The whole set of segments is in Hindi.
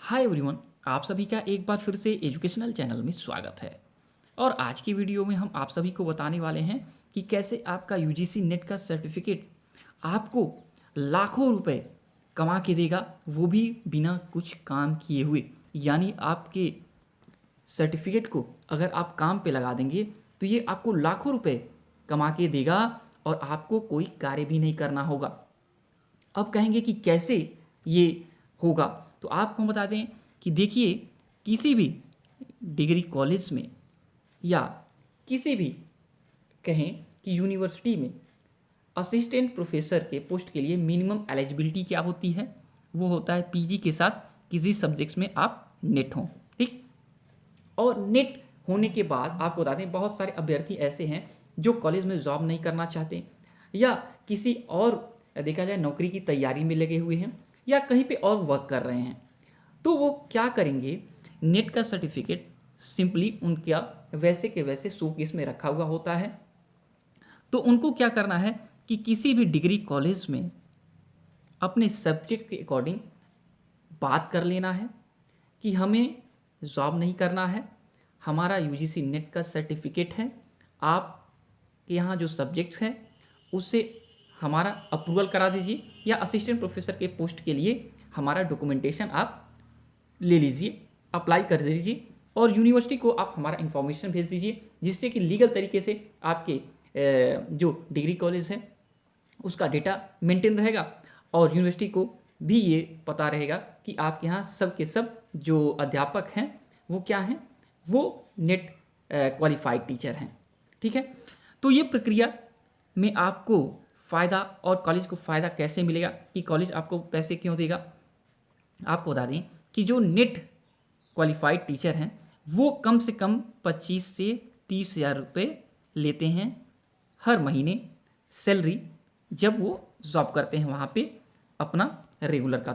हाय एवरीवन, आप सभी का एक बार फिर से एजुकेशनल चैनल में स्वागत है। और आज की वीडियो में हम आप सभी को बताने वाले हैं कि कैसे आपका यूजीसी नेट का सर्टिफिकेट आपको लाखों रुपए कमा के देगा, वो भी बिना कुछ काम किए हुए। यानी आपके सर्टिफिकेट को अगर आप काम पे लगा देंगे तो ये आपको लाखों रुपए कमा के देगा और आपको कोई कार्य भी नहीं करना होगा। अब कहेंगे कि कैसे ये होगा, तो आपको हम बता दें कि देखिए, किसी भी डिग्री कॉलेज में या किसी भी कहें कि यूनिवर्सिटी में असिस्टेंट प्रोफेसर के पोस्ट के लिए मिनिमम एलिजिबिलिटी क्या होती है? वो होता है पीजी के साथ किसी सब्जेक्ट्स में आप नेट हों। ठीक। और नेट होने के बाद आपको बता दें, बहुत सारे अभ्यर्थी ऐसे हैं जो कॉलेज में जॉब नहीं करना चाहते या किसी और देखा जाए नौकरी की तैयारी में लगे हुए हैं या कहीं पे और वर्क कर रहे हैं। तो वो क्या करेंगे, नेट का सर्टिफिकेट सिंपली उनका वैसे के वैसे शोकेस में रखा हुआ होता है। तो उनको क्या करना है कि किसी भी डिग्री कॉलेज में अपने सब्जेक्ट के अकॉर्डिंग बात कर लेना है कि हमें जॉब नहीं करना है, हमारा यूजीसी नेट का सर्टिफिकेट है, आप के यहाँ जो सब्जेक्ट है उससे हमारा अप्रूवल करा दीजिए या असिस्टेंट प्रोफेसर के पोस्ट के लिए हमारा डॉक्यूमेंटेशन आप ले लीजिए, अप्लाई कर दीजिए और यूनिवर्सिटी को आप हमारा इन्फॉर्मेशन भेज दीजिए, जिससे कि लीगल तरीके से आपके जो डिग्री कॉलेज है उसका डेटा मेंटेन रहेगा और यूनिवर्सिटी को भी ये पता रहेगा कि आपके यहाँ सब के सब जो अध्यापक हैं वो क्या हैं, वो नेट क्वालिफाइड टीचर हैं। ठीक है। तो ये प्रक्रिया में आपको फ़ायदा और कॉलेज को फ़ायदा कैसे मिलेगा कि कॉलेज आपको पैसे क्यों देगा, आपको बता दें कि जो नेट क्वालिफाइड टीचर हैं वो कम से कम 25 से 30 हज़ार रुपये लेते हैं हर महीने सैलरी, जब वो जॉब करते हैं वहाँ पे अपना रेगुलर का।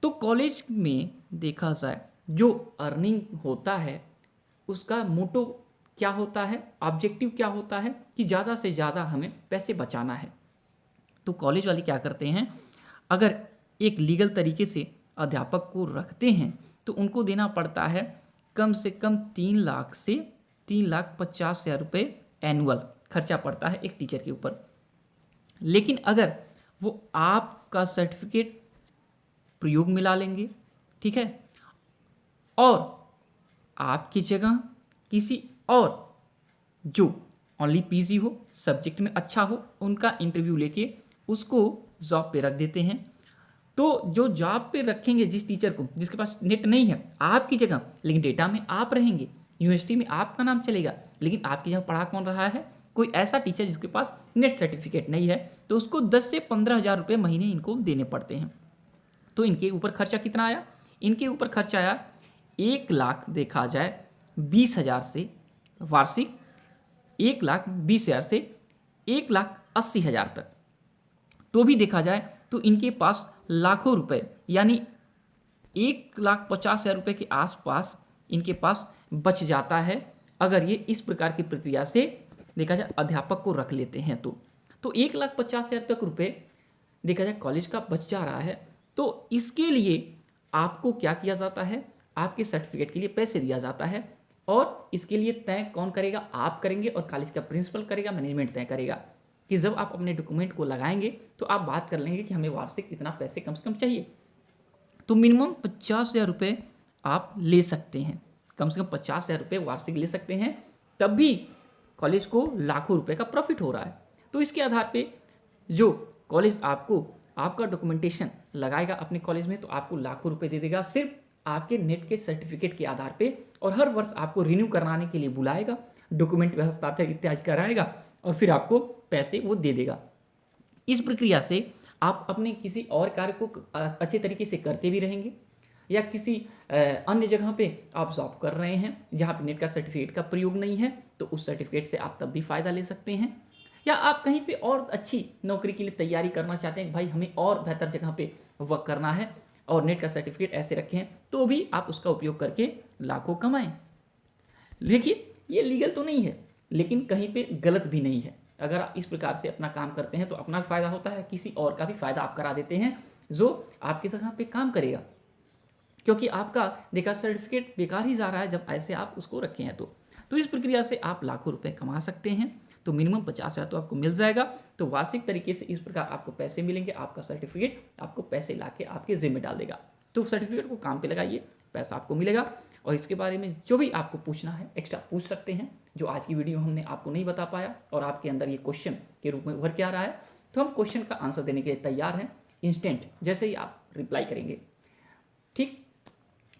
तो कॉलेज में देखा जाए जो अर्निंग होता है उसका मोटो क्या होता है, ऑब्जेक्टिव क्या होता है कि ज़्यादा से ज़्यादा हमें पैसे बचाना है। तो कॉलेज वाले क्या करते हैं, अगर एक लीगल तरीके से अध्यापक को रखते हैं तो उनको देना पड़ता है कम से कम 3 लाख से 3,50,000 रुपये एनुअल खर्चा पड़ता है एक टीचर के ऊपर। लेकिन अगर वो आपका सर्टिफिकेट प्रयोग में ला लेंगे, ठीक है, और आपकी जगह किसी और जो ओनली पीजी हो, सब्जेक्ट में अच्छा हो, उनका इंटरव्यू लेके उसको जॉब पे रख देते हैं। तो जो जॉब पे रखेंगे जिस टीचर को, जिसके पास नेट नहीं है आपकी जगह, लेकिन डेटा में आप रहेंगे, यूनिवर्सिटी में आपका नाम चलेगा, लेकिन आपकी जगह पढ़ा कौन रहा है, कोई ऐसा टीचर जिसके पास नेट सर्टिफिकेट नहीं है, तो उसको 10 से 15 हज़ार रुपये महीने इनको देने पड़ते हैं। तो इनके ऊपर खर्चा कितना आया, इनके ऊपर खर्चा आया 1 लाख, देखा जाए 20 हज़ार से वार्षिक, 1,20,000 से 1,80,000 तक। तो भी देखा जाए तो इनके पास लाखों रुपए यानी 1,50,000 रुपये के आसपास इनके पास बच जाता है अगर ये इस प्रकार की प्रक्रिया से देखा जाए अध्यापक को रख लेते हैं। तो 1,50,000 तक रुपये देखा जाए कॉलेज का बच जा रहा है। तो इसके लिए आपको क्या किया जाता है, आपके सर्टिफिकेट के लिए पैसे दिया जाता है और इसके लिए तय कौन करेगा, आप करेंगे और कॉलेज का प्रिंसिपल करेगा, मैनेजमेंट तय करेगा कि जब आप अपने डॉक्यूमेंट को लगाएंगे तो आप बात कर लेंगे कि हमें वार्षिक इतना पैसे कम से कम चाहिए। तो मिनिमम 50,000 रुपये आप ले सकते हैं, कम से कम 50,000 रुपये वार्षिक ले सकते हैं, तब भी कॉलेज को लाखों रुपए का प्रॉफिट हो रहा है। तो इसके आधार पे जो कॉलेज आपको आपका डॉक्यूमेंटेशन लगाएगा अपने कॉलेज में तो आपको लाखों रुपए दे देगा सिर्फ आपके नेट के सर्टिफिकेट के आधार पे, और हर वर्ष आपको रिन्यू कराने के लिए बुलाएगा, डॉक्यूमेंट हस्ताक्षर इत्यादि कराएगा और फिर आपको पैसे वो दे देगा। इस प्रक्रिया से आप अपने किसी और कार्य को अच्छे तरीके से करते भी रहेंगे या किसी अन्य जगह पे आप जॉब कर रहे हैं जहाँ पे नेट का सर्टिफिकेट का प्रयोग नहीं है तो उस सर्टिफिकेट से आप तब भी फ़ायदा ले सकते हैं। या आप कहीं पे और अच्छी नौकरी के लिए तैयारी करना चाहते हैं, भाई हमें और बेहतर जगह पे वर्क करना है और नेट का सर्टिफिकेट ऐसे रखें, तो भी आप उसका उपयोग करके लाखों कमाएं। देखिए, ये लीगल तो नहीं है लेकिन कहीं पे गलत भी नहीं है। अगर आप इस प्रकार से अपना काम करते हैं तो अपना भी फायदा होता है, किसी और का भी फायदा आप करा देते हैं जो आपकी जगह पे काम करेगा। क्योंकि आपका देखा सर्टिफिकेट बेकार ही जा रहा है जब ऐसे आप उसको रखे हैं तो इस प्रक्रिया से आप लाखों रुपए कमा सकते हैं। तो मिनिमम 50,000 तो आपको मिल जाएगा। तो वार्षिक तरीके से इस प्रकार आपको पैसे मिलेंगे, आपका सर्टिफिकेट आपको पैसे ला के आपके जिम्मे डाल देगा। तो सर्टिफिकेट को काम पे लगाइए, पैसा आपको मिलेगा। और इसके बारे में जो भी आपको पूछना है एक्स्ट्रा पूछ सकते हैं, जो आज की वीडियो हमने आपको नहीं बता पाया और आपके अंदर ये क्वेश्चन के रूप में उभर के आ रहा है, तो हम क्वेश्चन का आंसर देने के लिए तैयार हैं इंस्टेंट, जैसे ही आप रिप्लाई करेंगे, ठीक,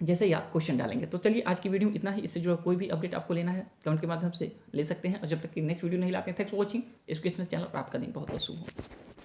जैसे ही आप क्वेश्चन डालेंगे। तो चलिए आज की वीडियो इतना ही। इससे जो कोई भी अपडेट आपको लेना है कमेंट के माध्यम से ले सकते हैं, और जब तक कि नेक्स्ट वीडियो नहीं लाते हैं। Thanks for watching educational channel, और आपका दिन बहुत बहुत शुभ हो।